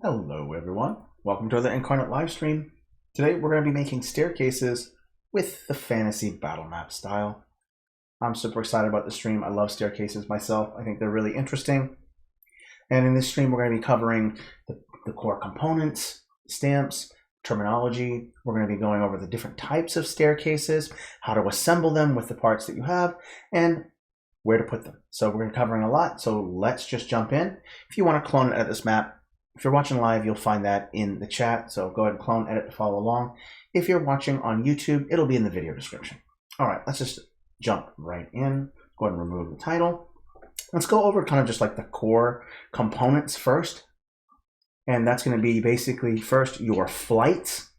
Hello everyone, welcome to the Inkarnate live stream. Today we're going to be making staircases with the fantasy battle map style. I'm super excited about the stream. I love staircases myself. I think they're really interesting. And in this stream we're going to be covering the core components, stamps, terminology. We're going to be going over the different types of staircases, how to assemble them with the parts that you have, and where to put them. So we're going to be covering a lot, so let's just jump in. If you want to clone and edit this map, if you're watching live, you'll find that in the chat, so go ahead and clone, edit to follow along. If you're watching on YouTube, it'll be in the video description. All right, let's just jump right in. Go ahead and remove the title. Let's go over kind of just like the core components first. And that's going to be basically first your flights.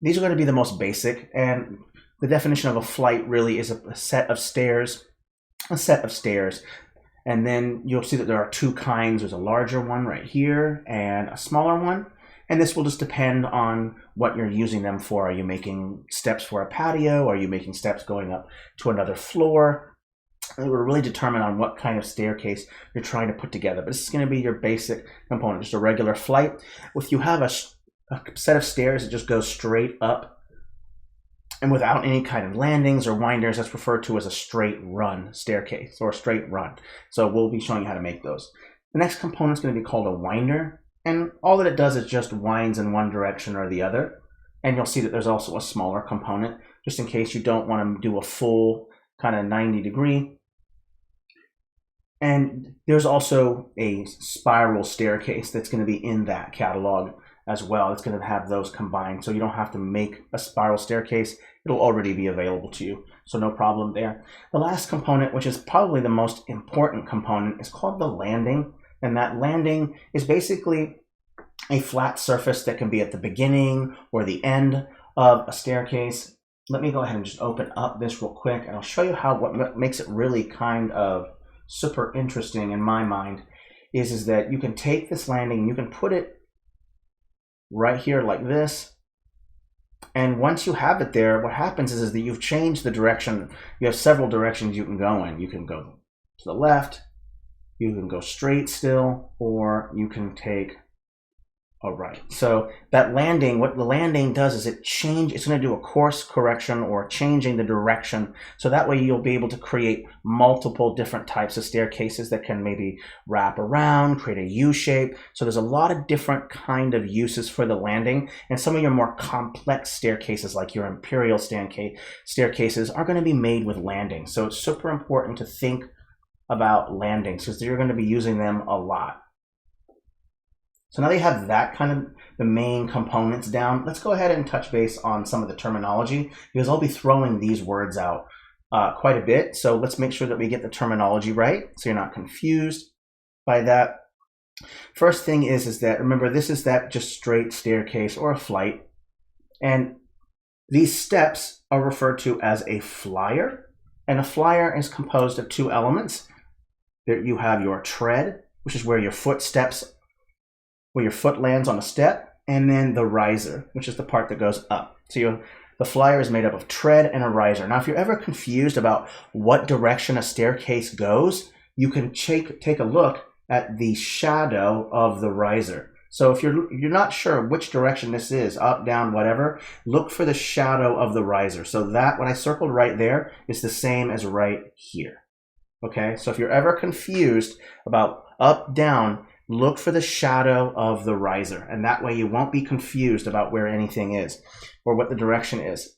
These are going to be the most basic, and the definition of a flight really is a set of stairs, and then you'll see that there are two kinds. There's a larger one right here and a smaller one. And this will just depend on what you're using them for. Are you making steps for a patio? Are you making steps going up to another floor? It will really determine on what kind of staircase you're trying to put together. But this is going to be your basic component, just a regular flight. If you have a set of stairs that just goes straight up and without any kind of landings or winders, that's referred to as a straight run staircase or a straight run. So we'll be showing you how to make those. The next component is going to be called a winder. And all that it does is just winds in one direction or the other. And you'll see that there's also a smaller component, just in case you don't want to do a full kind of 90-degree. And there's also a spiral staircase that's going to be in that catalog as well. It's going to have those combined, so you don't have to make a spiral staircase. It'll already be available to you, so no problem there. The last component, which is probably the most important component, is called the landing. And that landing is basically a flat surface that can be at the beginning or the end of a staircase. Let me go ahead and just open up this real quick, and I'll show you how what makes it really kind of super interesting in my mind is that you can take this landing and you can put it right here like this. And once you have it there, what happens is that you've changed the direction. You have several directions you can go in. You can go to the left, you can go straight still, or you can take a right. So that landing, what the landing does is it's going to do a course correction or changing the direction. So that way you'll be able to create multiple different types of staircases that can maybe wrap around, create a U shape. So there's a lot of different kind of uses for the landing. And some of your more complex staircases, like your Imperial staircases, are going to be made with landings. So it's super important to think about landings because you're going to be using them a lot. So now that you have that kind of the main components down, let's go ahead and touch base on some of the terminology, because I'll be throwing these words out quite a bit. So let's make sure that we get the terminology right so you're not confused by that. First thing is that, remember, this is that just straight staircase or a flight. And these steps are referred to as a flyer. And a flyer is composed of two elements. There you have your tread, which is where your foot lands on a step, and then the riser, which is the part that goes up. So the flyer is made up of tread and a riser. Now, if you're ever confused about what direction a staircase goes, you can take a look at the shadow of the riser. So if you're not sure which direction this is, up, down, whatever, look for the shadow of the riser. So that, what I circled right there, is the same as right here. Okay, so if you're ever confused about up, down, look for the shadow of the riser, and that way you won't be confused about where anything is or what the direction is.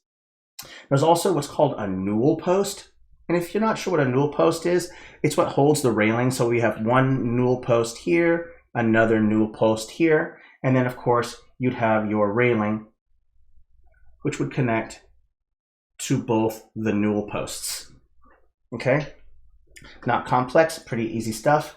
There's also what's called a newel post, and if you're not sure what a newel post is, it's what holds the railing. So we have one newel post here, another newel post here, and then of course you'd have your railing, which would connect to both the newel posts. Okay, not complex, pretty easy stuff.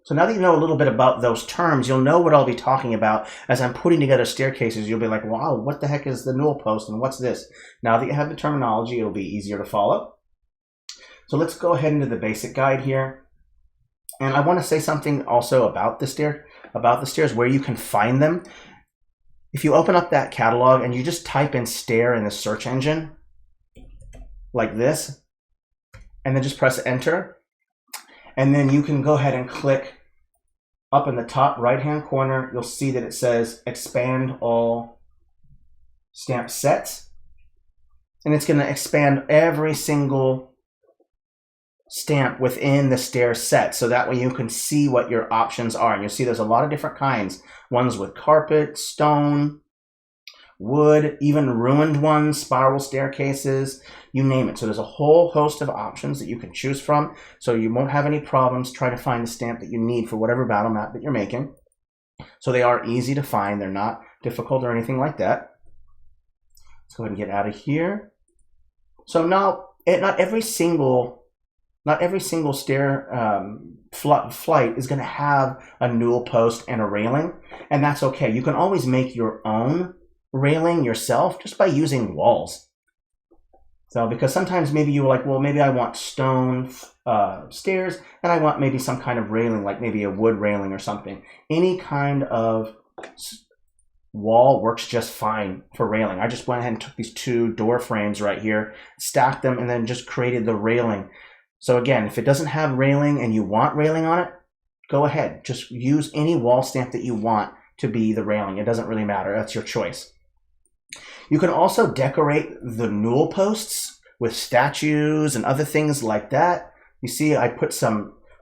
So now that you know a little bit about those terms, you'll know what I'll be talking about as I'm putting together staircases. You'll be like, wow, what the heck is the newel post and what's this? Now that you have the terminology, it'll be easier to follow. So let's go ahead into the basic guide here. And I want to say something also about the stairs, where you can find them. If you open up that catalog and you just type in stair in the search engine like this, and then just press enter, and then you can go ahead and click up in the top right-hand corner, you'll see that it says expand all stamp sets. And it's going to expand every single stamp within the stair set. So that way you can see what your options are. And you'll see there's a lot of different kinds. Ones with carpet, stone, wood, even ruined ones, spiral staircases, you name it. So there's a whole host of options that you can choose from. So you won't have any problems trying to find the stamp that you need for whatever battle map that you're making. So they are easy to find. They're not difficult or anything like that. Let's go ahead and get out of here. So now, not every single stair flight is going to have a newel post and a railing, and that's okay. You can always make your own railing yourself just by using walls. So because sometimes maybe you're like, well, maybe I want stone stairs and I want maybe some kind of railing, like maybe a wood railing or something. Any kind of wall works just fine for railing. I just went ahead and took these two door frames right here, stacked them, and then just created the railing. So again, if it doesn't have railing and you want railing on it, go ahead. Just use any wall stamp that you want to be the railing. It doesn't really matter. That's your choice. You can also decorate the newel posts with statues and other things like that. You see, I went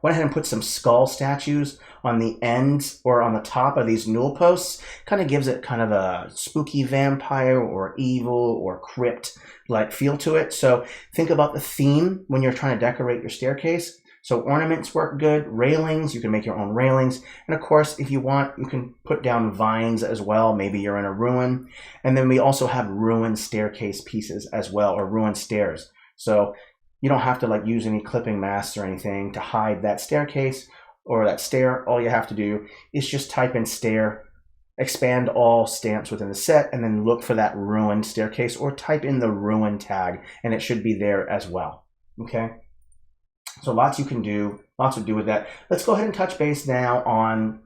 ahead and put some skull statues on the ends or on the top of these newel posts. Kind of gives it kind of a spooky vampire or evil or crypt like feel to it. So think about the theme when you're trying to decorate your staircase. So ornaments work good, railings, you can make your own railings. And of course, if you want, you can put down vines as well. Maybe you're in a ruin. And then we also have ruined staircase pieces as well, or ruined stairs. So you don't have to like use any clipping masks or anything to hide that staircase or that stair. All you have to do is just type in stair, expand all stamps within the set, and then look for that ruined staircase, or type in the ruin tag and it should be there as well. Okay. So lots you can do, lots to do with that. Let's go ahead and touch base now on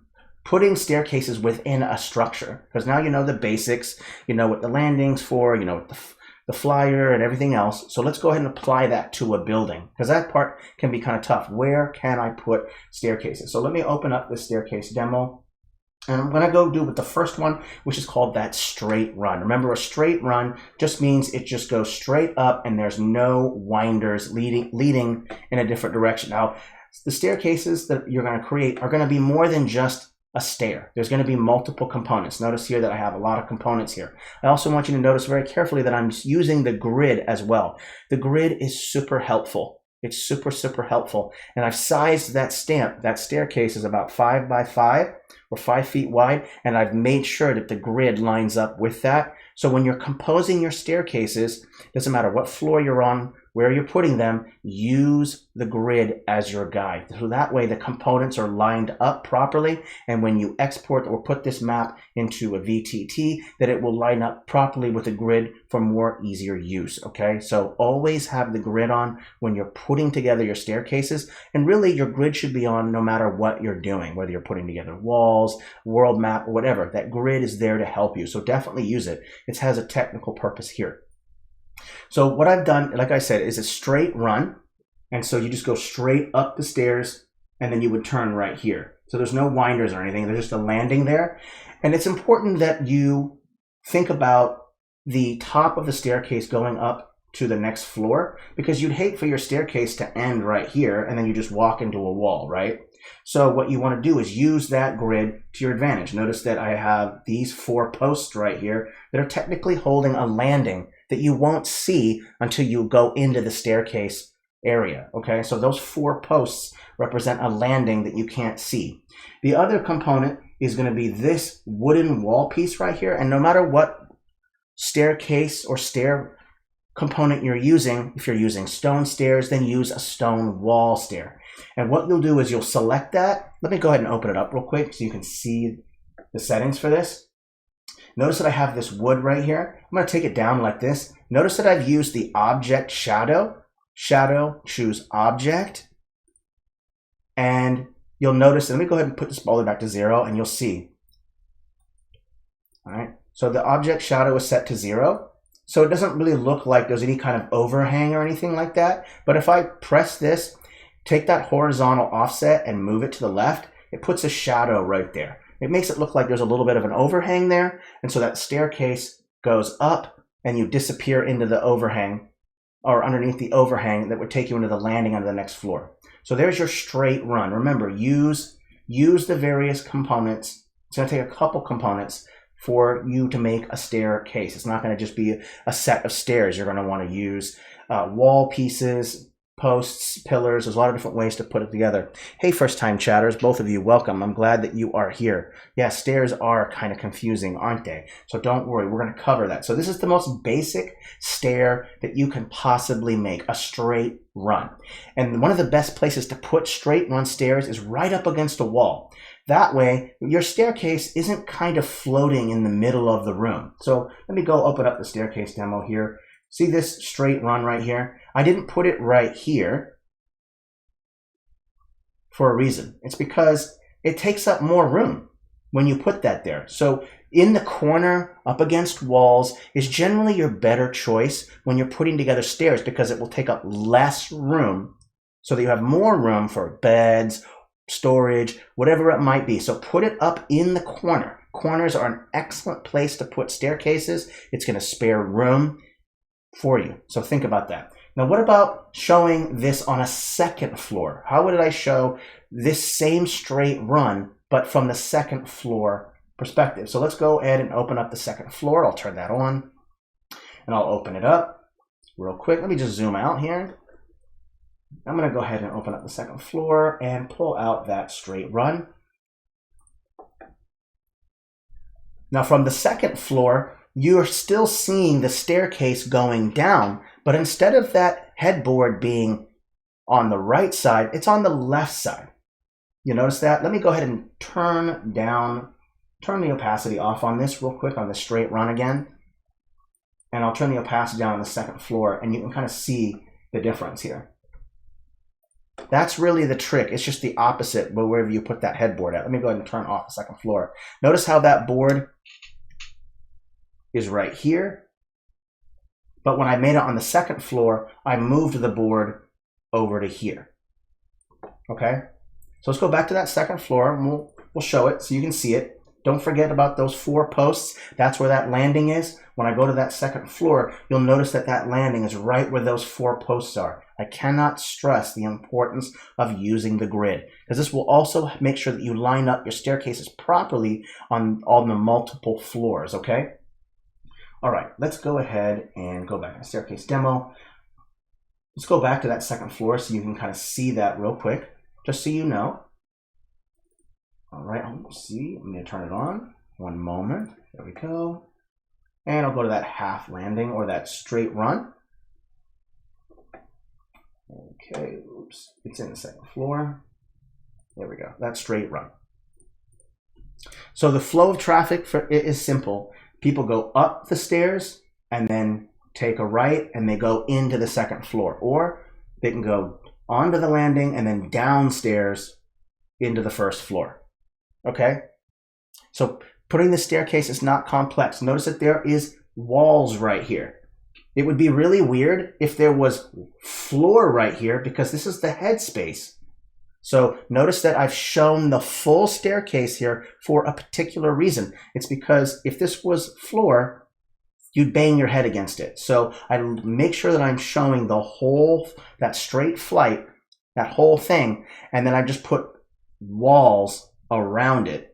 putting staircases within a structure, because now you know the basics, you know what the landing's for, you know what the flyer and everything else. So let's go ahead and apply that to a building, because that part can be kind of tough. Where can I put staircases? So let me open up this staircase demo. And I'm going to go do with the first one, which is called that straight run. Remember, a straight run just means it just goes straight up and there's no winders leading in a different direction. Now, the staircases that you're going to create are going to be more than just a stair. There's going to be multiple components. Notice here that I have a lot of components here. I also want you to notice very carefully that I'm using the grid as well. The grid is super helpful. It's super, super helpful. And I've sized that stamp. That staircase is about 5 by 5 or 5 feet wide. And I've made sure that the grid lines up with that. So when you're composing your staircases, doesn't matter what floor you're on, where you're putting them, use the grid as your guide. So that way the components are lined up properly. And when you export or put this map into a VTT, that it will line up properly with the grid for more easier use. Okay, so always have the grid on when you're putting together your staircases. And really your grid should be on no matter what you're doing, whether you're putting together walls, world map, or whatever. That grid is there to help you. So definitely use it. It has a technical purpose here. So what I've done, like I said, is a straight run. And so you just go straight up the stairs and then you would turn right here. So there's no winders or anything. There's just a landing there. And it's important that you think about the top of the staircase going up to the next floor, because you'd hate for your staircase to end right here and then you just walk into a wall, right? So what you want to do is use that grid to your advantage. Notice that I have these 4 posts right here that are technically holding a landing that you won't see until you go into the staircase area. Okay, so those 4 posts represent a landing that you can't see. The other component is going to be this wooden wall piece right here. And no matter what staircase or stair component you're using, if you're using stone stairs, then use a stone wall stair. And what you'll do is you'll select that. Let me go ahead and open it up real quick so you can see the settings for this. Notice that I have this wood right here. I'm going to take it down like this. Notice that I've used the object shadow. Shadow, choose object. And you'll notice, let me go ahead and put this all the way back to 0 and you'll see. All right, so the object shadow is set to 0. So it doesn't really look like there's any kind of overhang or anything like that. But if I press this, take that horizontal offset and move it to the left, it puts a shadow right there. It makes it look like there's a little bit of an overhang there, and so that staircase goes up and you disappear into the overhang, or underneath the overhang that would take you into the landing on the next floor. So there's your straight run. Remember, use the various components. It's going to take a couple components for you to make a staircase. It's not going to just be a set of stairs. You're going to want to use wall pieces, posts, pillars. There's a lot of different ways to put it together. Hey, first-time chatters, both of you, welcome. I'm glad that you are here. Yeah, stairs are kind of confusing, aren't they? So don't worry, we're going to cover that. So this is the most basic stair that you can possibly make, a straight run. And one of the best places to put straight run stairs is right up against a wall. That way, your staircase isn't kind of floating in the middle of the room. So let me go open up the staircase demo here. See this straight run right here? I didn't put it right here for a reason. It's because it takes up more room when you put that there. So in the corner, up against walls, is generally your better choice when you're putting together stairs, because it will take up less room so that you have more room for beds, storage, whatever it might be. So put it up in the corner. Corners are an excellent place to put staircases. It's going to spare room for you. So think about that. Now, what about showing this on a second floor? How would I show this same straight run, but from the second floor perspective? So let's go ahead and open up the second floor. I'll turn that on and I'll open it up real quick. Let me just zoom out here. I'm going to go ahead and open up the second floor and pull out that straight run. Now, from the second floor, you're still seeing the staircase going down, but instead of that headboard being on the right side, it's on the left side. You notice that? Let me go ahead and turn the opacity off on this real quick on the straight run again. And I'll turn the opacity down on the second floor, and you can kind of see the difference here. That's really the trick. It's just the opposite wherever you put that headboard at. Let me go ahead and turn off the second floor. Notice how that board is right here, but when I made it on the second floor, I moved the board over to here. Okay, so let's go back to that second floor and we'll show it so you can see it. Don't forget about those 4 posts. That's where that landing is. When I go to that second floor, you'll notice that that landing is right where those 4 posts are. I cannot stress the importance of using the grid, because this will also make sure that you line up your staircases properly on all the multiple floors, okay? All right, let's go ahead and go back to staircase demo. Let's go back to that second floor so you can kind of see that real quick, just so you know. All right, let's see. I'm going to turn it on. One moment. There we go. And I'll go to that half landing or that straight run. Okay, oops. It's in the second floor. There we go. That straight run. So the flow of traffic for it is simple. People go up the stairs and then take a right and they go into the second floor, or they can go onto the landing and then downstairs into the first floor. Okay, so putting the staircase is not complex. Notice that there is walls right here. It would be really weird if there was floor right here, because this is the headspace. So notice that I've shown the full staircase here for a particular reason. It's because if this was floor, you'd bang your head against it. So I make sure that I'm showing the whole, that straight flight, that whole thing, and then I just put walls around it,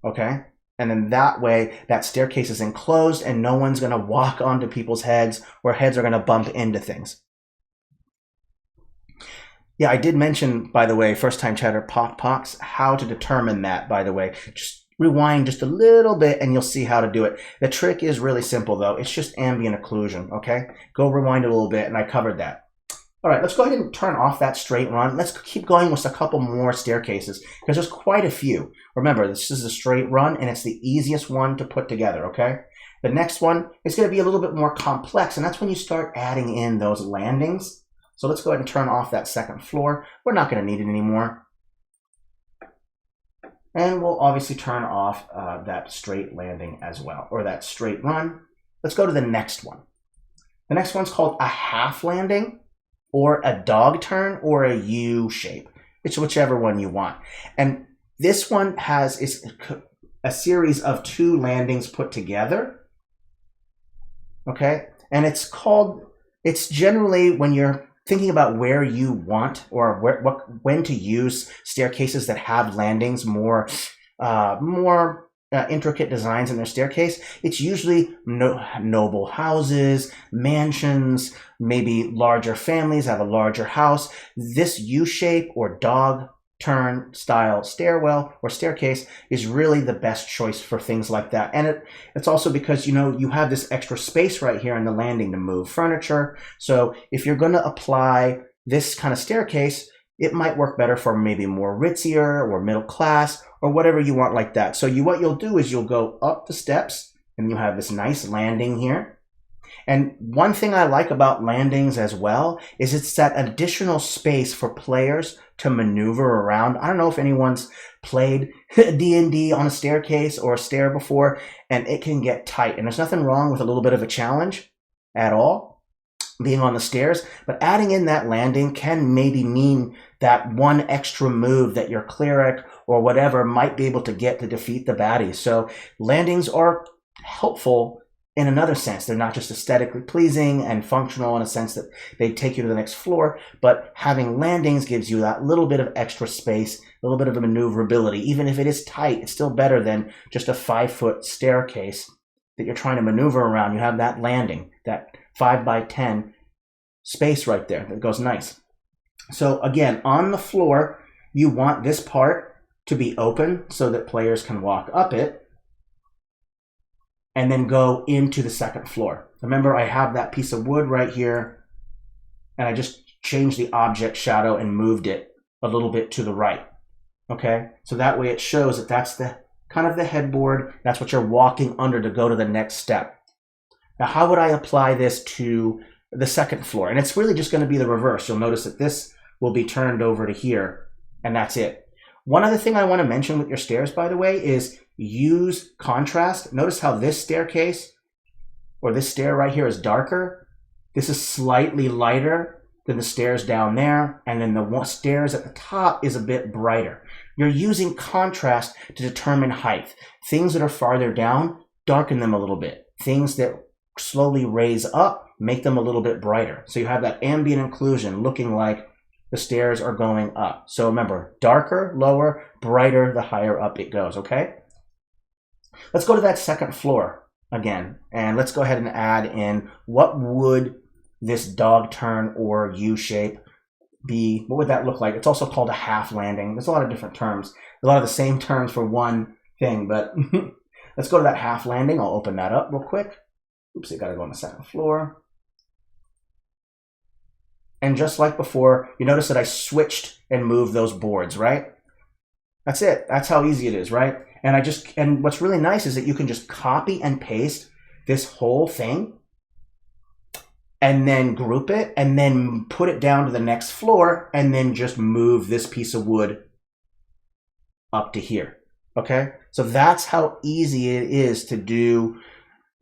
okay? And then that way, that staircase is enclosed and no one's gonna walk onto people's heads, or heads are gonna bump into things. Yeah, I did mention, by the way, first time chatter, pox, how to determine that, by the way. Just rewind just a little bit and you'll see how to do it. The trick is really simple though. It's just ambient occlusion, okay? Go rewind a little bit and I covered that. All right, let's go ahead and turn off that straight run. Let's keep going with a couple more staircases because there's quite a few. Remember, this is a straight run and it's the easiest one to put together, okay? The next one is gonna be a little bit more complex, and that's when you start adding in those landings. So let's go ahead and turn off that second floor. We're not gonna need it anymore. And we'll obviously turn off that straight landing as well, or that straight run. Let's go to the next one. The next one's called a half landing, or a dog turn, or a U shape. It's whichever one you want. And This one is a series of 2 landings put together. Okay, and it's generally when you're thinking about where you want or when to use staircases that have landings, more intricate designs in their staircase. It's usually noble houses, mansions, maybe larger families have a larger house. This U-shape or dog turn style stairwell or staircase is really the best choice for things like that. And it's also because, you know, you have this extra space right here on the landing to move furniture. So if you're going to apply this kind of staircase, it might work better for maybe more ritzier or middle class or whatever you want like that. So what you'll do is you'll go up the steps and you have this nice landing here. And one thing I like about landings as well is it's that additional space for players to maneuver around. I don't know if anyone's played D&D on a staircase or a stair before, and it can get tight. And there's nothing wrong with a little bit of a challenge at all, being on the stairs, but adding in that landing can maybe mean that one extra move that your cleric or whatever might be able to get to defeat the baddie. So landings are helpful in another sense. They're not just aesthetically pleasing and functional in a sense that they take you to the next floor, but having landings gives you that little bit of extra space, a little bit of a maneuverability. Even if it is tight, it's still better than just a 5-foot staircase that you're trying to maneuver around. You have that landing, that 5x10 space right there that goes nice. So again, on the floor, you want this part to be open so that players can walk up it and then go into the second floor. Remember, I have that piece of wood right here, and I just changed the object shadow and moved it a little bit to the right. Okay, so that way it shows that that's the kind of the headboard. That's what you're walking under to go to the next step. Now, how would I apply this to the second floor? And it's really just going to be the reverse. You'll notice that this will be turned over to here, and that's it. One other thing I want to mention with your stairs, by the way, is use contrast. Notice how this staircase or this stair right here is darker. This is slightly lighter than the stairs down there, and then the stairs at the top is a bit brighter. You're using contrast to determine height. Things that are farther down, darken them a little bit. Things that slowly raise up, make them a little bit brighter. So you have that ambient inclusion looking like the stairs are going up. So remember, darker, lower, brighter, the higher up it goes, okay? Let's go to that second floor again, and let's go ahead and add in what would this dog turn or U-shape be? What would that look like? It's also called a half landing. There's a lot of different terms. A lot of the same terms for one thing, but let's go to that half landing. I'll open that up real quick. Oops, I gotta go on the second floor. And just like before, you notice that I switched and moved those boards, right? That's it. That's how easy it is, right? And what's really nice is that you can just copy and paste this whole thing and then group it and then put it down to the next floor and then just move this piece of wood up to here. Okay? So that's how easy it is to do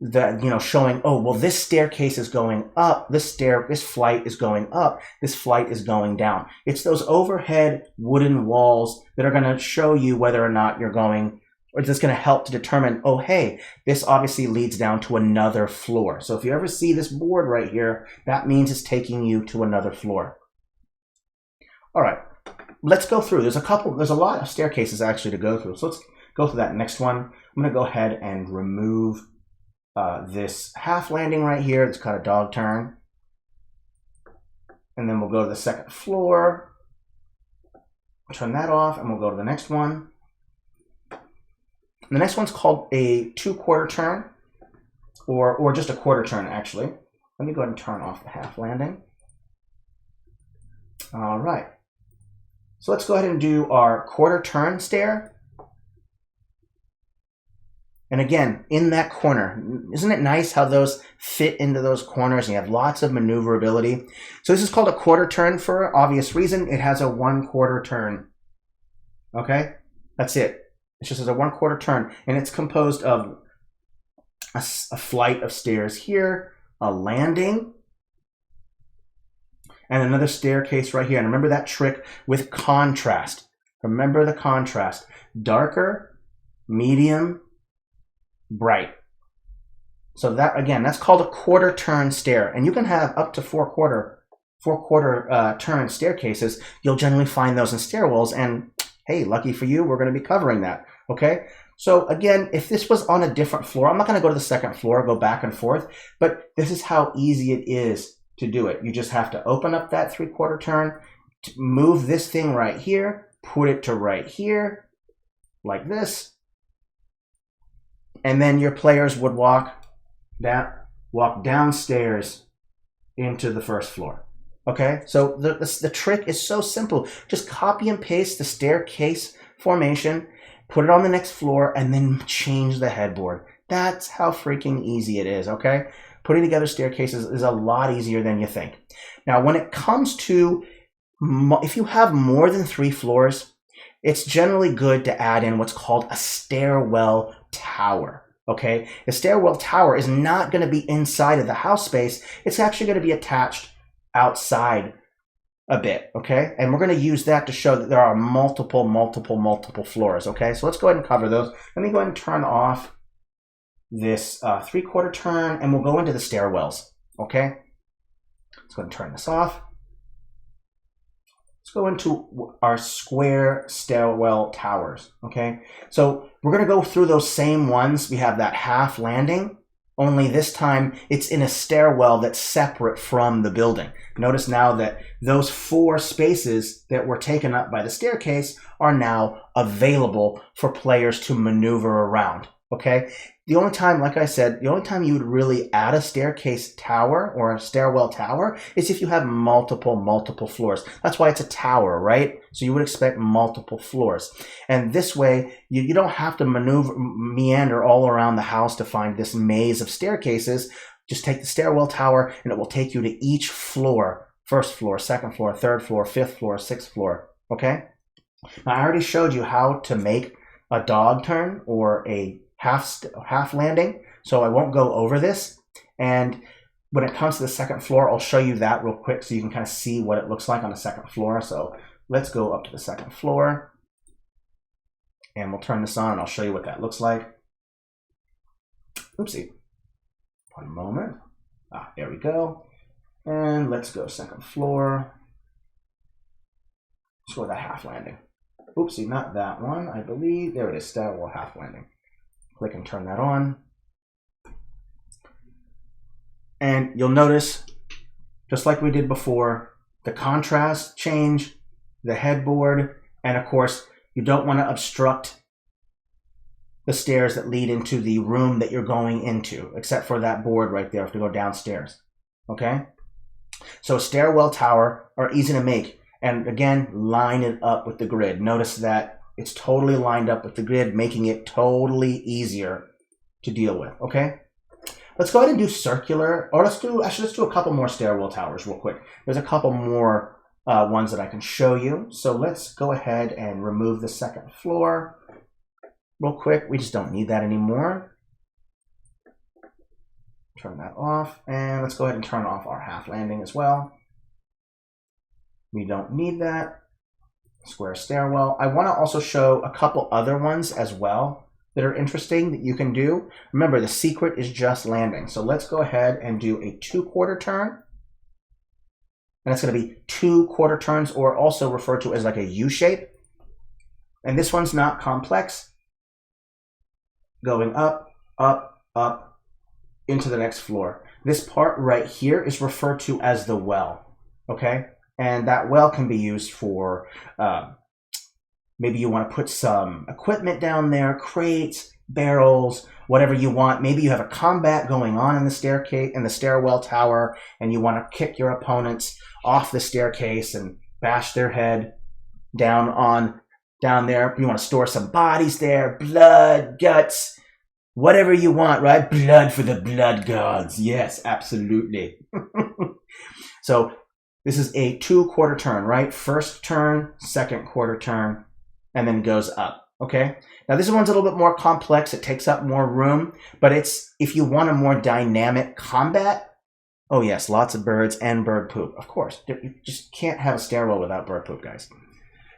that, you know, showing, oh, well, this staircase is going up, this flight is going up, this flight is going down. It's those overhead wooden walls that are going to show you whether or not you're going, or it's going to help to determine, oh, hey, this obviously leads down to another floor. So if you ever see this board right here, that means it's taking you to another floor. All right, let's go through. There's a lot of staircases actually to go through. So let's go through that next one. I'm going to go ahead and remove this half landing right here. It's called a dog turn. And then we'll go to the second floor, turn that off, and we'll go to the next one. The next one's called a 2/4 turn, or just a quarter turn, actually. Let me go ahead and turn off the half landing. All right. So let's go ahead and do our quarter turn stair. And again, in that corner, isn't it nice how those fit into those corners and you have lots of maneuverability? So this is called a quarter turn for an obvious reason. It has a 1/4 turn. Okay, that's it. It's just as a 1/4 turn, and it's composed of a flight of stairs here, a landing, and another staircase right here. And remember that trick with contrast. Remember the contrast. Darker, medium, bright. So that, again, that's called a quarter turn stair. And you can have up to four quarter turn staircases. You'll generally find those in stairwells. And hey, lucky for you, we're going to be covering that. Okay. So again, if this was on a different floor, I'm not going to go to the second floor, go back and forth, but this is how easy it is to do it. You just have to open up that 3/4 turn, move this thing right here, put it to right here, like this, and then your players would walk downstairs into the first floor. Okay, so the trick is so simple. Just copy and paste the staircase formation, put it on the next floor, and then change the headboard. That's how freaking easy it is, okay? Putting together staircases is a lot easier than you think. Now, when it comes to, if you have more than 3 floors, it's generally good to add in what's called a stairwell tower, okay? The stairwell tower is not going to be inside of the house space. It's actually going to be attached outside a bit, okay? And we're going to use that to show that there are multiple floors, okay? So let's go ahead and cover those. Let me go ahead and turn off this 3/4 turn, and we'll go into the stairwells, okay? Let's go ahead and turn this off. Let's go into our square stairwell towers, okay? So we're going to go through those same ones. We have that half landing, only this time it's in a stairwell that's separate from the building. Notice now that those 4 spaces that were taken up by the staircase are now available for players to maneuver around, okay? The only time, like I said, the only time you would really add a staircase tower or a stairwell tower is if you have multiple floors. That's why it's a tower, right? So you would expect multiple floors. And this way, you don't have to meander all around the house to find this maze of staircases. Just take the stairwell tower and it will take you to each floor. First floor, second floor, third floor, fifth floor, sixth floor, okay? Now, I already showed you how to make a dog turn or a half landing, so I won't go over this. And when it comes to the second floor, I'll show you that real quick so you can kind of see what it looks like on the second floor. So let's go up to the second floor and we'll turn this on and I'll show you what that looks like. Oopsie. One moment. There we go. And let's go second floor. Let's go with a half landing. Oopsie, not that one. I believe, there it is, stairwell half landing. Click and turn that on. And you'll notice, just like we did before, the contrast change, the headboard, and of course, you don't want to obstruct the stairs that lead into the room that you're going into, except for that board right there to go downstairs, okay? So stairwell tower are easy to make. And again, line it up with the grid. Notice that it's totally lined up with the grid, making it totally easier to deal with, okay? Let's go ahead and do circular, or let's do a couple more stairwell towers real quick. There's a couple more ones that I can show you. So let's go ahead and remove the second floor real quick. We just don't need that anymore. Turn that off, and let's go ahead and turn off our half landing as well. We don't need that. Square stairwell. I want to also show a couple other ones as well that are interesting that you can do. Remember, the secret is just landing. So let's go ahead and do a 2/4 turn. And that's going to be 2/4 turns, or also referred to as like a U shape. And this one's not complex. Going up, up, up into the next floor. This part right here is referred to as the well, okay? And that well can be used for, maybe you want to put some equipment down there, crates, barrels, whatever you want. Maybe you have a combat going on in the staircase, in the stairwell tower, and you want to kick your opponents off the staircase and bash their head down there. You want to store some bodies there, blood, guts, whatever you want, right? Blood for the blood gods. Yes, absolutely. So this is a 2/4 turn, right? First turn, second quarter turn, and then goes up, okay? Now this one's a little bit more complex. It takes up more room, but it's, if you want a more dynamic combat, oh yes, lots of birds and bird poop. Of course, you just can't have a stairwell without bird poop, guys.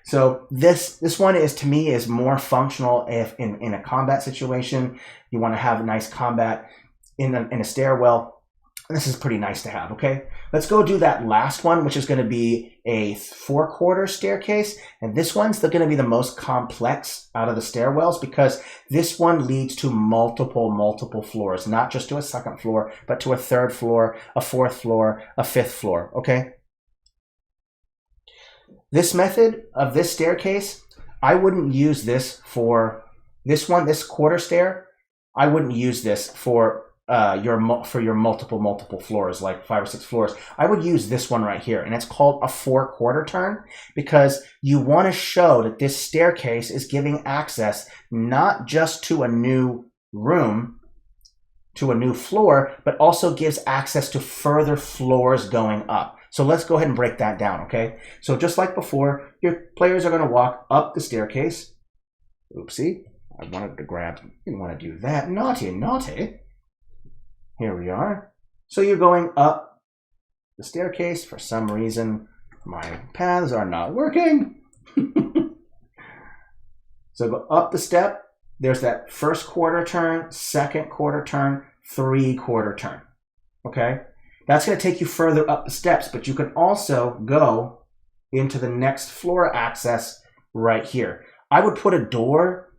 So this one is, to me, is more functional if in a combat situation you want to have a nice combat in a stairwell. This is pretty nice to have. Okay, let's go do that last one, which is going to be a 4-quarter staircase, and this one's going to be the most complex out of the stairwells because this one leads to multiple floors, not just to a 2nd floor, but to a 3rd floor, a 4th floor, a 5th floor. Okay. This method of this staircase, I wouldn't use this for this one, this quarter stair. I wouldn't use this for your multiple floors, like 5 or 6 floors. I would use this one right here, and it's called a 4-quarter turn because you want to show that this staircase is giving access not just to a new room, to a new floor, but also gives access to further floors going up. So let's go ahead and break that down, okay? So just like before, your players are going to walk up the staircase. Oopsie, I wanted to grab, didn't want to do that. Naughty, naughty. Here we are. So you're going up the staircase. For some reason, my paths are not working. So go up the step. There's that 1st quarter turn, 2nd quarter turn, 3-quarter turn, okay? That's going to take you further up the steps, but you can also go into the next floor access right here. I would put a door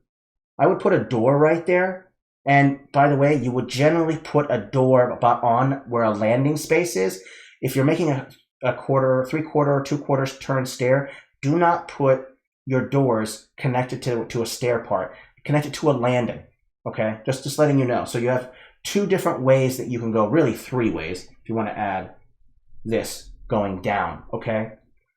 right there. And by the way, you would generally put a door about on where a landing space is. If you're making a quarter, 3-quarter, or 2-quarter turn stair, do not put your doors connected to a stair part, connected to a landing, okay? Just letting you know. So you have 2 different ways that you can go, really 3 ways if you want to add this going down, okay?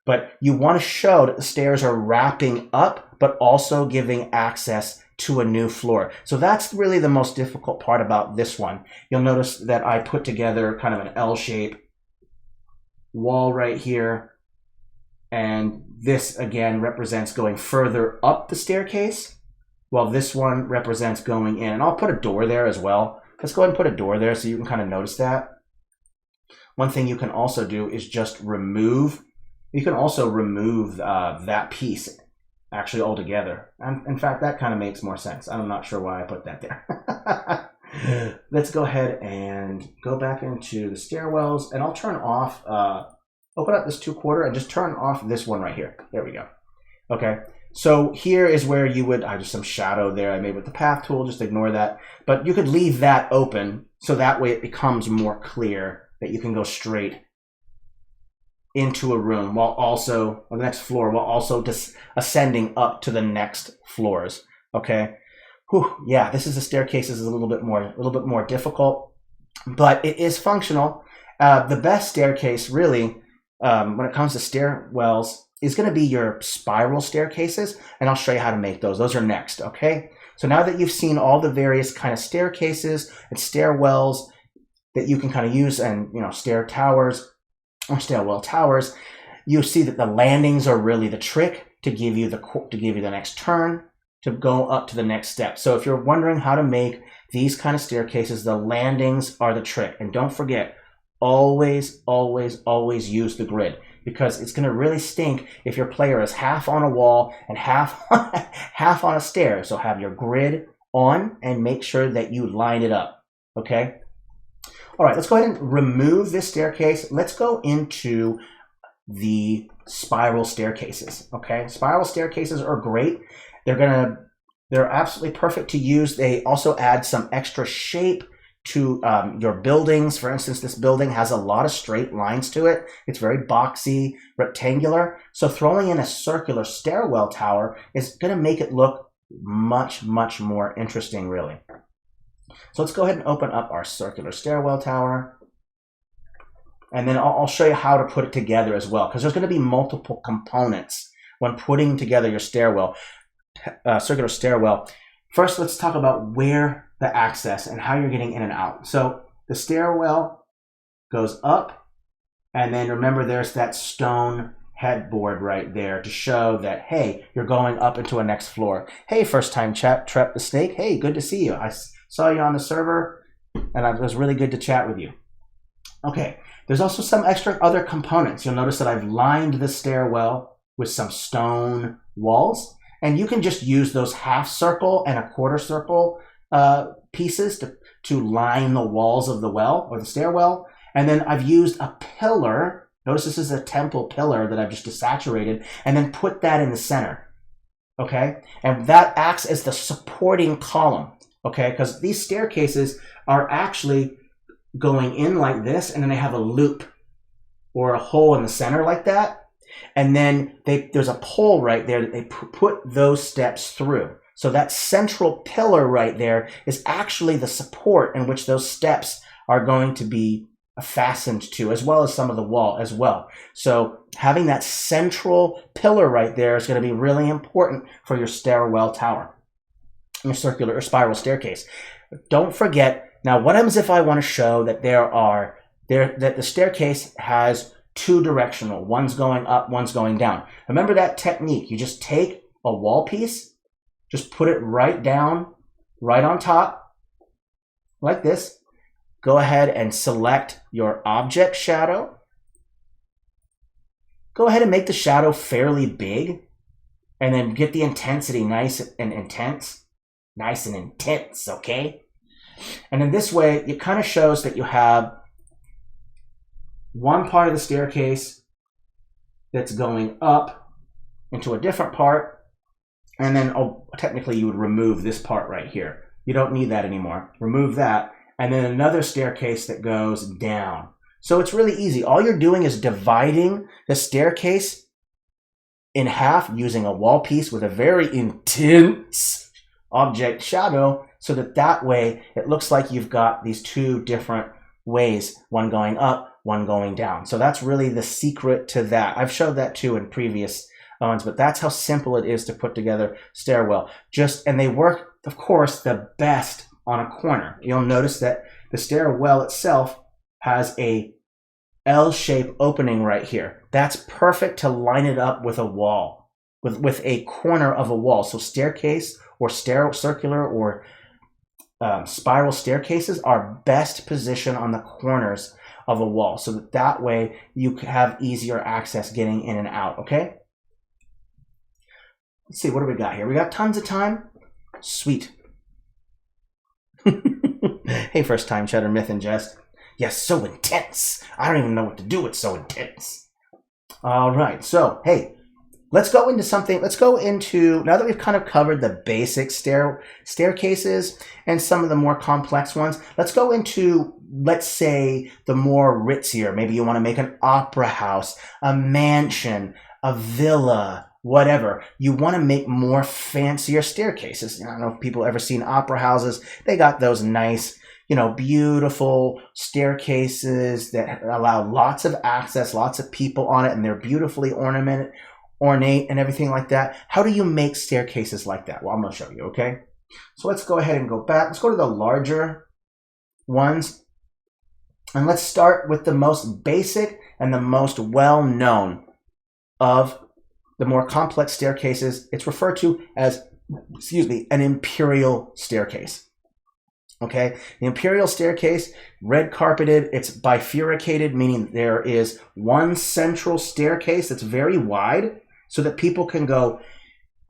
But you want to show that the stairs are wrapping up, but also giving access to a new floor. So that's really the most difficult part about this one. You'll notice that I put together kind of an L-shape wall right here. And this, again, represents going further up the staircase, while this one represents going in. And I'll put a door there as well. Let's go ahead and put a door there so you can kind of notice that. One thing you can also do is just remove. You can also remove that piece actually altogether. And in fact, that kind of makes more sense. I'm not sure why I put that there. Let's go ahead and go back into the stairwells, and I'll turn off, open up this 2-quarter and just turn off this one right here. There we go. Okay. So here is where you would, just some shadow there I made with the path tool, just ignore that. But you could leave that open so that way it becomes more clear that you can go straight into a room while also, on the next floor, while also just ascending up to the next floors, okay? Whew, yeah, this is the staircases is a little bit more difficult, but it is functional. The best staircase really, when it comes to stairwells, is going to be your spiral staircases, and I'll show you how to make those. Those are next, okay? So now that you've seen all the various kind of staircases and stairwells that you can kind of use, and stair towers or stairwell towers, you see that the landings are really the trick to give you the next turn to go up to the next step. So if you're wondering how to make these kind of staircases, the landings are the trick. And don't forget, always use the grid, because it's going to really stink if your player is half on a wall and half on a stair. So have your grid on and make sure that you line it up, okay? All right, let's go ahead and remove this staircase. Let's go into the spiral staircases, okay? Spiral staircases are great. They're absolutely perfect to use. They also add some extra shape to your buildings. For instance, this building has a lot of straight lines to it. It's very boxy, rectangular. So throwing in a circular stairwell tower is going to make it look much more interesting, really. So let's go ahead and open up our circular stairwell tower. And then I'll show you how to put it together as well, because there's going to be multiple components when putting together your stairwell, circular stairwell. First, let's talk about where the access and how you're getting in and out. So the stairwell goes up, and then remember there's that stone headboard right there to show that, hey, you're going up into a next floor. Hey, first time chat, Trep the Snake. Hey, good to see you. I saw you on the server, and it was really good to chat with you. Okay, there's also some extra other components. You'll notice that I've lined the stairwell with some stone walls. And you can just use those half circle and a quarter circle pieces to line the walls of the well or the stairwell. And then I've used a pillar. Notice this is a temple pillar that I've just desaturated, and then put that in the center. Okay? And that acts as the supporting column. Okay? Because these staircases are actually going in like this, and then they have a loop or a hole in the center like that. And then there's a pole right there that they put those steps through. So that central pillar right there is actually the support in which those steps are going to be fastened to, as well as some of the wall as well. So having that central pillar right there is going to be really important for your stairwell tower, your circular or spiral staircase. Don't forget, now what happens if I want to show that that the staircase has two directional, one's going up, one's going down. Remember that technique. You just take a wall piece, just put it right down, right on top, like this. Go ahead and select your object shadow. Go ahead and make the shadow fairly big, and then get the intensity nice and intense. Nice and intense, okay? And in this way, it kind of shows that you have one part of the staircase that's going up into a different part, and then technically you would remove this part right here. You don't need that anymore. Remove that, and then another staircase that goes down. So it's really easy. All you're doing is dividing the staircase in half using a wall piece with a very intense object shadow, so that way it looks like you've got these two different ways, one going up, one going down. So that's really the secret to that. I've showed that too in previous ones, but that's how simple it is to put together stairwell. And they work, of course, the best on a corner. You'll notice that the stairwell itself has a L-shaped opening right here. That's perfect to line it up with a wall, with a corner of a wall. So staircase or circular or spiral staircases are best positioned on the corners of a wall, so that way you have easier access getting in and out. Okay, let's see, what do we got here? We got tons of time. Sweet. Hey, first time Cheddar Myth and Jest. Yes, so intense. I don't even know what to do. It's so intense. All right, so hey, let's go into something. Let's go into, now that we've kind of covered the basic staircases and some of the more complex ones, let's go into, let's say, the more ritzier. Maybe you want to make an opera house, a mansion, a villa, whatever. You want to make more fancier staircases. I don't know if people ever seen opera houses. They got those nice, beautiful staircases that allow lots of access, lots of people on it, and they're beautifully ornate and everything like that. How do you make staircases like that? Well, I'm going to show you, okay? So let's go ahead and go back. Let's go to the larger ones. And let's start with the most basic and the most well-known of the more complex staircases. It's referred to as, an imperial staircase. Okay, the imperial staircase, red carpeted, it's bifurcated, meaning there is one central staircase that's very wide so that people can go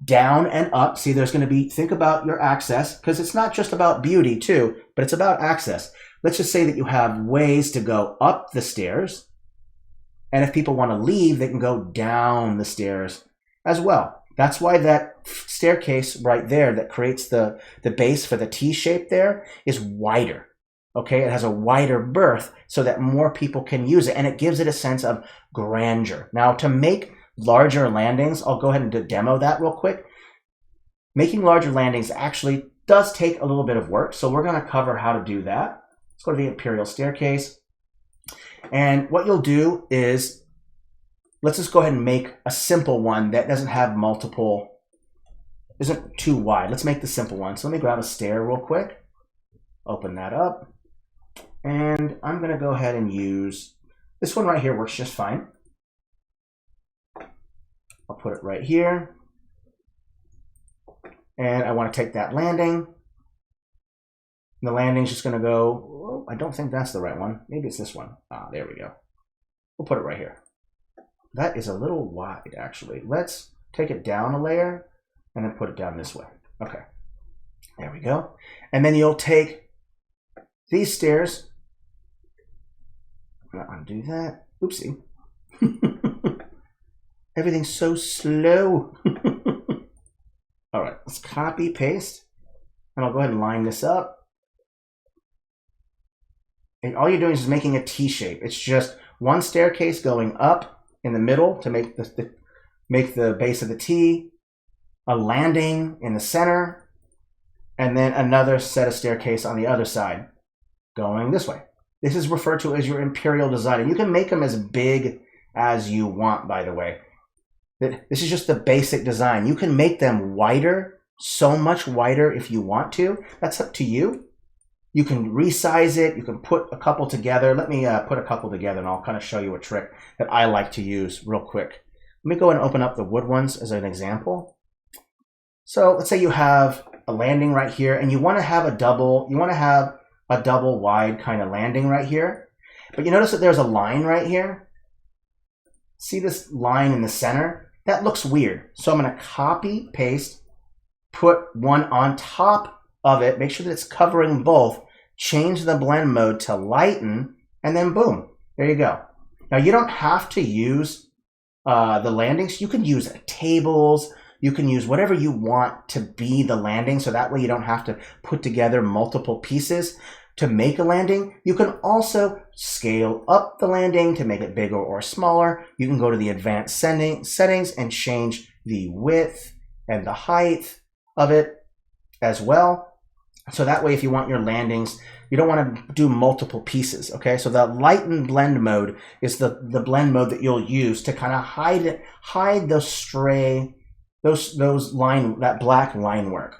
down and up. See, there's going to be, think about your access, because it's not just about beauty too, but it's about access. Let's just say that you have ways to go up the stairs, and if people want to leave, they can go down the stairs as well. That's why that staircase right there that creates the base for the T shape there is wider. Okay, it has a wider berth so that more people can use it, and it gives it a sense of grandeur. Now, to make larger landings, I'll go ahead and demo that real quick. Making larger landings actually does take a little bit of work, so we're going to cover how to do that. Let's go to the Imperial Staircase. And what you'll do is, let's just go ahead and make a simple one that doesn't have multiple, isn't too wide. Let's make the simple one. So let me grab a stair real quick, open that up, and I'm going to go ahead and use, this one right here works just fine. I'll put it right here, and I want to take that landing. The landing's just going to go, I don't think that's the right one. Maybe it's this one. There we go. We'll put it right here. that is a little wide, actually. Let's take it down a layer and then put it down this way. Okay, there we go. And then you'll take these stairs. I'm gonna undo that. Oopsie. Everything's so slow. All right, let's copy, paste, and I'll go ahead and line this up. And all you're doing is just making a T shape. It's just one staircase going up in the middle to make the base of the T, a landing in the center, and then another set of staircase on the other side going this way. This is referred to as your imperial design. And you can make them as big as you want, by the way. This is just the basic design. You can make them wider, so much wider if you want to. That's up to you. You can resize it. You can put a couple together. Let me put a couple together and I'll kind of show you a trick that I like to use real quick. Let me go and open up the wood ones as an example. So let's say you have a landing right here and you want to have a double wide kind of landing right here. But you notice that there's a line right here. See this line in the center? That looks weird. So I'm going to copy, paste, put one on top of it, make sure that it's covering both, change the blend mode to lighten, and then boom, there you go. Now you don't have to use the landings. You can use tables, you can use whatever you want to be the landing, so that way you don't have to put together multiple pieces to make a landing. You can also scale up the landing to make it bigger or smaller. You can go to the advanced settings and change the width and the height of it as well. So that way, if you want your landings, you don't want to do multiple pieces, okay? So the lighten blend mode is the blend mode that you'll use to kind of hide those stray, that black line work.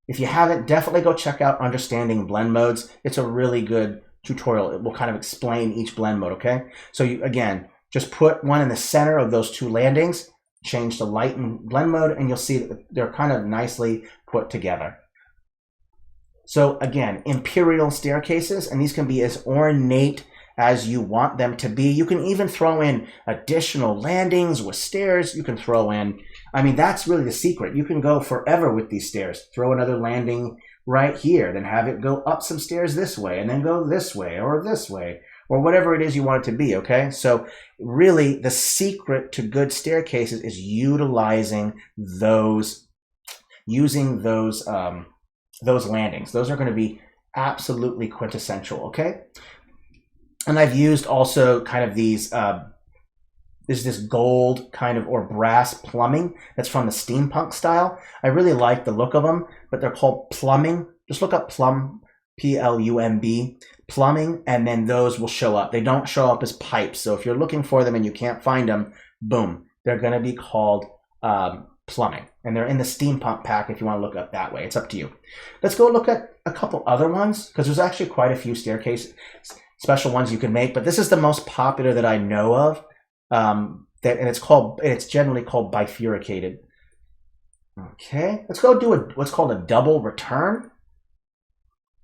If you haven't, definitely go check out Understanding Blend Modes. It's a really good tutorial. It will kind of explain each blend mode, okay? So you, again, just put one in the center of those two landings, change to lighten blend mode, and you'll see that they're kind of nicely put together. So again, imperial staircases, and these can be as ornate as you want them to be. You can even throw in additional landings with stairs. You can throw in, I mean, that's really the secret. You can go forever with these stairs. Throw another landing right here, then have it go up some stairs this way, and then go this way, or whatever it is you want it to be, okay? So really, the secret to good staircases is utilizing those landings. Those are going to be absolutely quintessential, okay? And I've used also kind of these, there's this gold kind of or brass plumbing that's from the steampunk style. I really like the look of them, but they're called plumbing. Just look up plumb, P-L-U-M-B, plumbing, and then those will show up. They don't show up as pipes. So if you're looking for them and you can't find them, boom, they're going to be called plumbing. And they're in the steampunk pack if you want to look up that way. It's up to you. Let's go look at a couple other ones, because there's actually quite a few staircase special ones you can make, but this is the most popular that I know of. And it's generally called bifurcated. Okay, let's go do what's called a double return.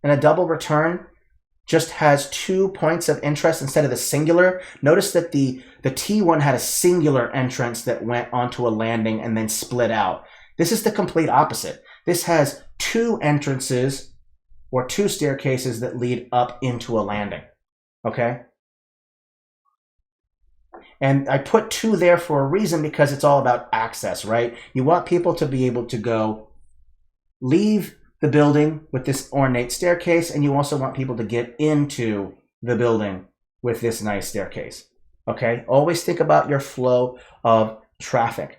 And a double return just has 2 points of interest instead of the singular. Notice that the T1 had a singular entrance that went onto a landing and then split out. This is the complete opposite. This has 2 entrances or 2 staircases that lead up into a landing. Okay? And I put 2 there for a reason, because it's all about access, right? You want people to be able to go leave the building with this ornate staircase, and you also want people to get into the building with this nice staircase. Okay? Always think about your flow of traffic.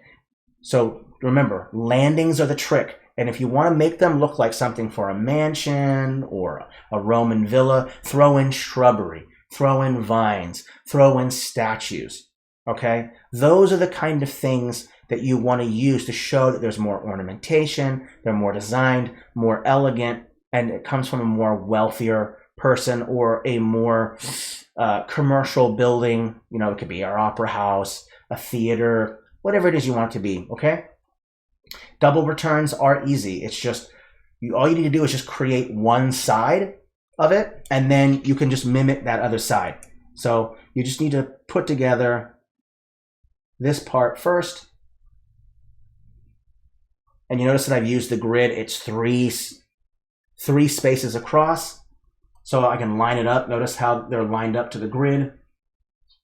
So remember, landings are the trick. And if you want to make them look like something for a mansion or a Roman villa, throw in shrubbery, throw in vines, throw in statues. Okay? Those are the kind of things that you want to use to show that there's more ornamentation, they're more designed, more elegant, and it comes from a more wealthier person or a more commercial building. You know, it could be our opera house, a theater, whatever it is you want it to be, okay? Double returns are easy. It's just, all you need to do is just create one side of it, and then you can just mimic that other side. So you just need to put together this part first. And you notice that I've used the grid. It's three spaces across. So I can line it up. Notice how they're lined up to the grid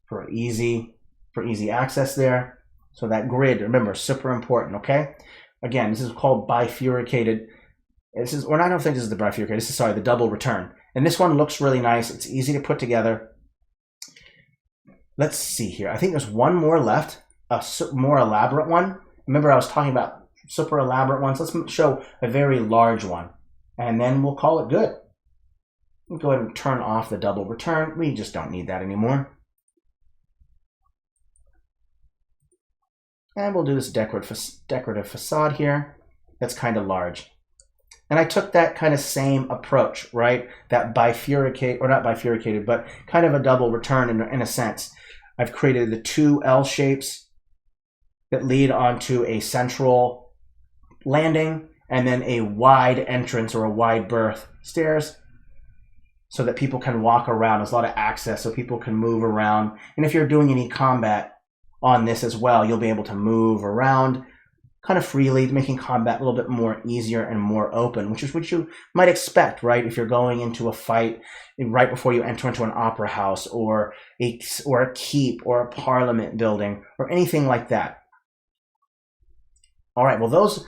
for easy access there. So that grid, remember, super important, okay? Again, this is called bifurcated. This is, or I don't think this is the bifurcated. This is, sorry, the double return. And this one looks really nice. It's easy to put together. Let's see here. I think there's one more left, a more elaborate one. Remember, I was talking about super elaborate ones. Let's show a very large one, and then we'll call it good. We'll go ahead and turn off the double return. We just don't need that anymore. And we'll do this decorative facade here. That's kind of large. And I took that kind of same approach, right? That bifurcate, or not bifurcated, but kind of a double return in a sense. I've created the two L shapes that lead onto a central landing, and then a wide entrance or a wide berth stairs so that people can walk around. There's a lot of access so people can move around. And if you're doing any combat on this as well, you'll be able to move around kind of freely, making combat a little bit more easier and more open, which is what you might expect, right? If you're going into a fight right before you enter into an opera house or a keep or a parliament building or anything like that. All right, well, those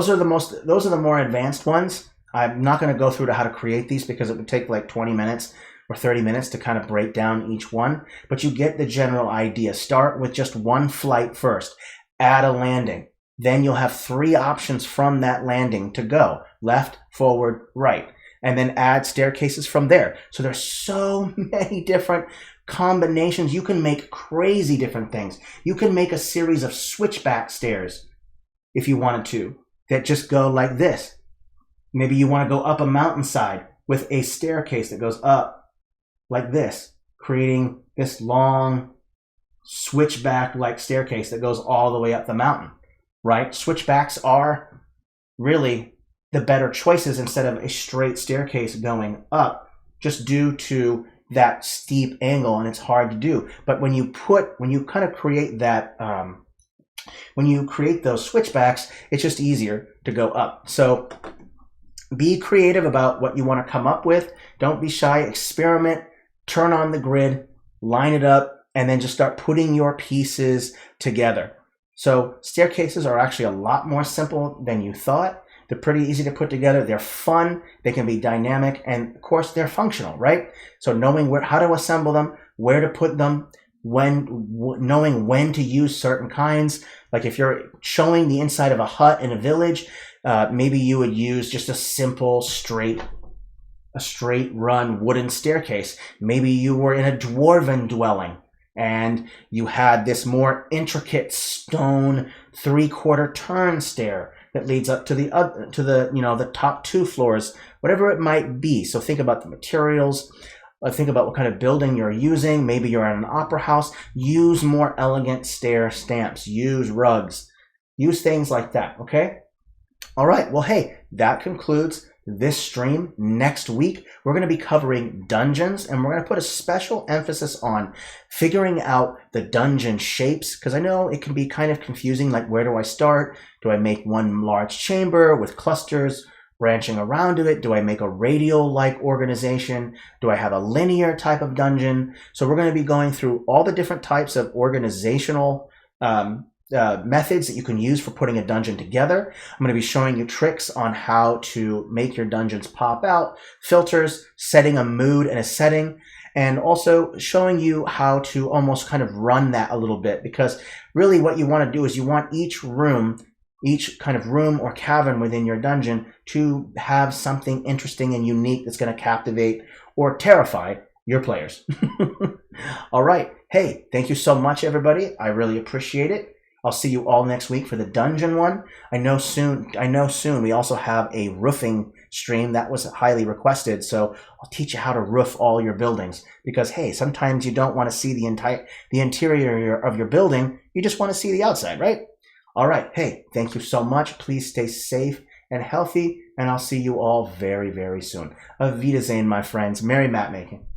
are the more advanced ones. I'm not going to go through to how to create these because it would take like 20 minutes or 30 minutes to kind of break down each one, but you get the general idea. Start with just one flight first, add a landing. Then you'll have 3 options from that landing to go, left, forward, right, and then add staircases from there. So there's so many different combinations. You can make crazy different things. You can make a series of switchback stairs if you wanted to, that just go like this. Maybe you want to go up a mountainside with a staircase that goes up like this, creating this long switchback-like staircase that goes all the way up the mountain, right? Switchbacks are really the better choices instead of a straight staircase going up, just due to that steep angle, and it's hard to do. But when you kind of create that, when you create those switchbacks, it's just easier to go up. So be creative about what you want to come up with. Don't be shy. Experiment. Turn on the grid, line it up, and then just start putting your pieces together. So staircases are actually a lot more simple than you thought. They're pretty easy to put together. They're fun. They can be dynamic, and of course they're functional, right? So knowing how to assemble them, where to put them, knowing when to use certain kinds. Like if you're showing the inside of a hut in a village, maybe you would use just a simple straight run wooden staircase. Maybe you were in a dwarven dwelling and you had this more intricate stone 3/4 turn stair that leads up to the top 2 floors, whatever it might be. So think about the materials. Think about what kind of building you're using. Maybe you're at an opera house. Use more elegant stair stamps. Use rugs. Use things like that, okay? All right, well, hey, that concludes this stream. Next week, we're going to be covering dungeons, and we're going to put a special emphasis on figuring out the dungeon shapes, because I know it can be kind of confusing, like where do I start? Do I make one large chamber with clusters branching around to it? Do I make a radial-like organization? Do I have a linear type of dungeon? So we're going to be going through all the different types of organizational methods that you can use for putting a dungeon together. I'm going to be showing you tricks on how to make your dungeons pop out, filters, setting a mood and a setting, and also showing you how to almost kind of run that a little bit, because really what you want to do is you want each kind of room or cavern within your dungeon to have something interesting and unique that's going to captivate or terrify your players. All right. Hey, thank you so much, everybody. I really appreciate it. I'll see you all next week for the dungeon one. I know soon we also have a roofing stream that was highly requested. So I'll teach you how to roof all your buildings, because hey, sometimes you don't want to see the interior of your building. You just want to see the outside, right? All right. Hey, thank you so much. Please stay safe and healthy, and I'll see you all very, very soon. Auf Wiedersehen, my friends. Merry map making.